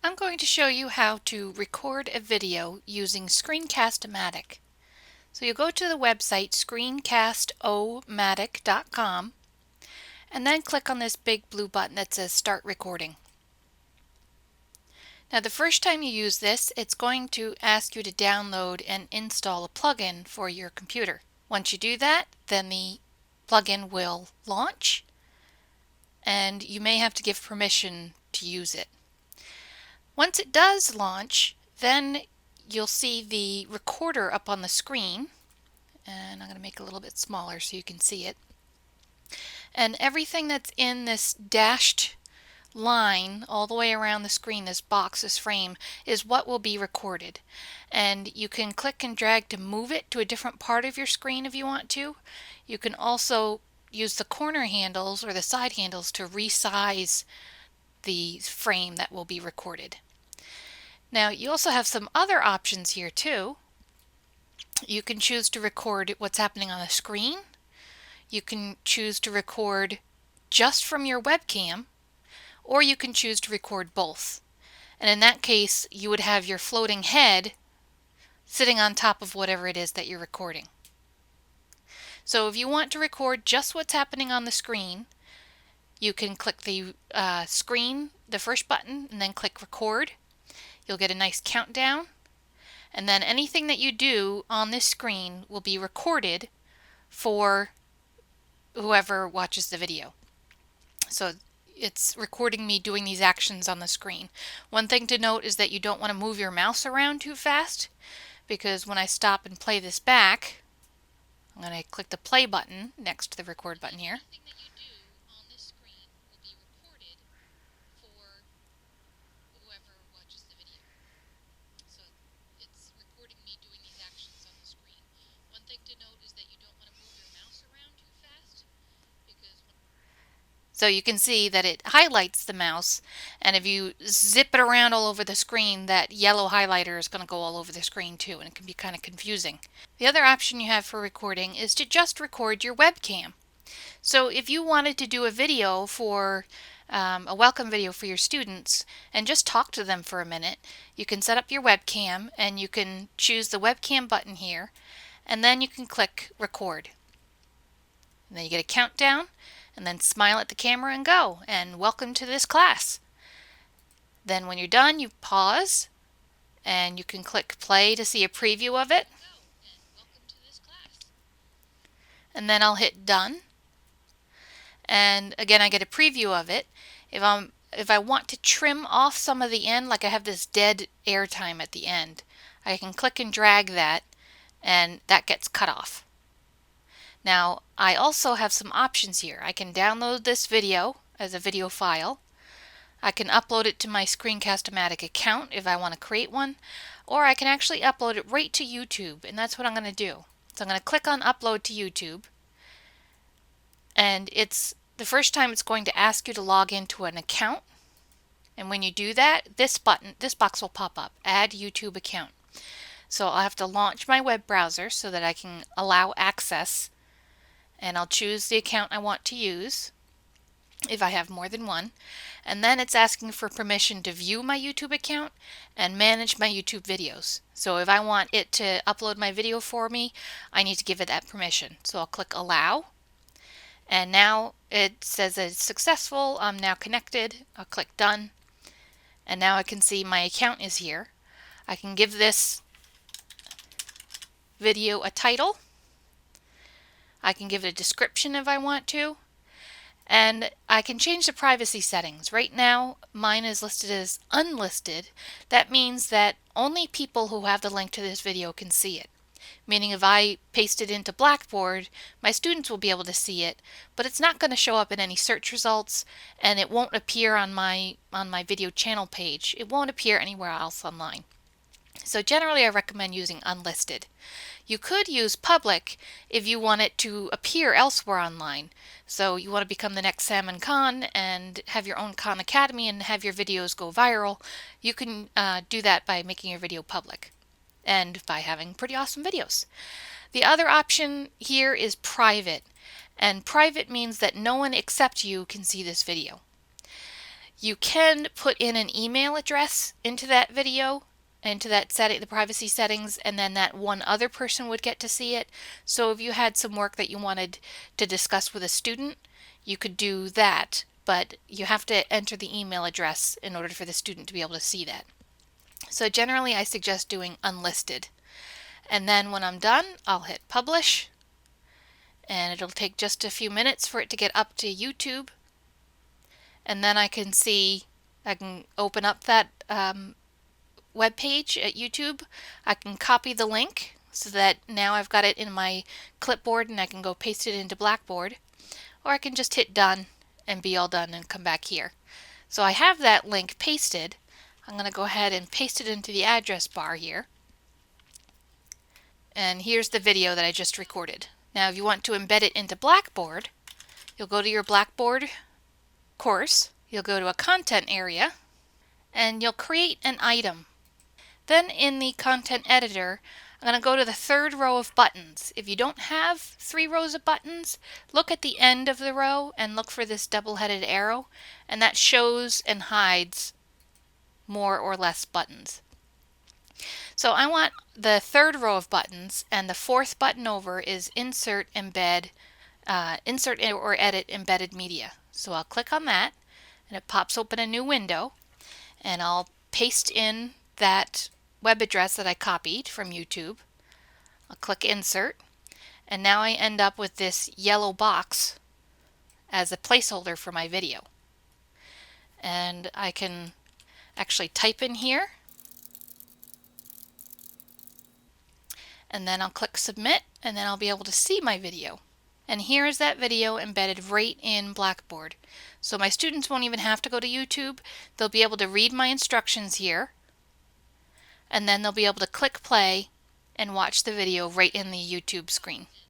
I'm going to show you how to record a video using Screencast-O-Matic. So you go to the website screencast-o-matic.com and then click on this big blue button that says Start Recording. Now the first time you use this, it's going to ask you to download and install a plugin for your computer. Once you do that, then the plugin will launch and you may have to give permission to use it. Once it does launch, then you'll see the recorder up on the screen, and I'm going to make it a little bit smaller so you can see it. And everything that's in this dashed line all the way around the screen, this box, this frame, is what will be recorded. And you can click and drag to move it to a different part of your screen if you want to. You can also use the corner handles or the side handles to resize the frame that will be recorded. Now you also have some other options here too. You can choose to record what's happening on the screen. You can choose to record just from your webcam, or you can choose to record both. And in that case, you would have your floating head sitting on top of whatever it is that you're recording. So if you want to record just what's happening on the screen, you can click the screen, the first button, and then click record. You'll get a nice countdown, and then anything that you do on this screen will be recorded for whoever watches the video. So it's recording me doing these actions on the screen. One thing to note is that you don't want to move your mouse around too fast, because when I stop and play this back, I'm going to click the play button next to the record button here. So you can see that it highlights the mouse, and if you zip it around all over the screen, that yellow highlighter is going to go all over the screen too, and it can be kind of confusing. The other option you have for recording is to just record your webcam. So if you wanted to do a video for a welcome video for your students and just talk to them for a minute, you can set up your webcam and you can choose the webcam button here, and then you can click record. And then you get a countdown, and then smile at the camera and go, and welcome to this class. Then when you're done, you pause and you can click play to see a preview of it. And then I'll hit done. And again, I get a preview of it. If I want to trim off some of the end, like I have this dead airtime at the end, I can click and drag that, and that gets cut off. Now, I also have some options here. I can download this video as a video file. I can upload it to my Screencast-O-Matic account if I want to create one, or I can actually upload it right to YouTube, and that's what I'm going to do. So I'm going to click on Upload to YouTube, and the first time it's going to ask you to log into an account, and when you do that, this box will pop up, Add YouTube Account. So I'll have to launch my web browser so that I can allow access, and I'll choose the account I want to use if I have more than one, and then it's asking for permission to view my YouTube account and manage my YouTube videos. So if I want it to upload my video for me, I need to give it that permission. So I'll click allow, and now it says it's successful. I'm now connected. I'll click done, and now I can see my account is here. I can give this video a title. I can give it a description if I want to, and I can change the privacy settings. Right now mine is listed as unlisted. That means that only people who have the link to this video can see it. Meaning if I paste it into Blackboard, my students will be able to see it, but it's not going to show up in any search results, and it won't appear on my video channel page. It won't appear anywhere else online. So generally I recommend using unlisted. You could use public if you want it to appear elsewhere online. So you want to become the next Salmon Khan and have your own Khan Academy and have your videos go viral. You can do that by making your video public and by having pretty awesome videos. The other option here is private, and private means that no one except you can see this video. You can put in an email address into that video, into that setting, the privacy settings, and then that one other person would get to see it. So if you had some work that you wanted to discuss with a student, you could do that, but you have to enter the email address in order for the student to be able to see that. So generally I suggest doing unlisted. And then when I'm done, I'll hit publish, and it'll take just a few minutes for it to get up to YouTube. And then I can open up that web page at YouTube. I can copy the link so that now I've got it in my clipboard and I can go paste it into Blackboard. Or I can just hit done and be all done and come back here. So I have that link pasted. I'm going to go ahead and paste it into the address bar here. And here's the video that I just recorded. Now if you want to embed it into Blackboard, you'll go to your Blackboard course, you'll go to a content area, and you'll create an item. Then in the content editor, I'm going to go to the third row of buttons. If you don't have 3 rows of buttons, look at the end of the row and look for this double-headed arrow, and that shows and hides more or less buttons. So I want the third row of buttons, and the fourth button over is insert or edit embedded media. So I'll click on that and it pops open a new window, and I'll paste in that web address that I copied from YouTube. I'll click insert, and now I end up with this yellow box as a placeholder for my video. And I can actually type in here, and then I'll click submit, and then I'll be able to see my video. And here is that video embedded right in Blackboard. So my students won't even have to go to YouTube. They'll be able to read my instructions here, and then they'll be able to click play and watch the video right in the YouTube screen.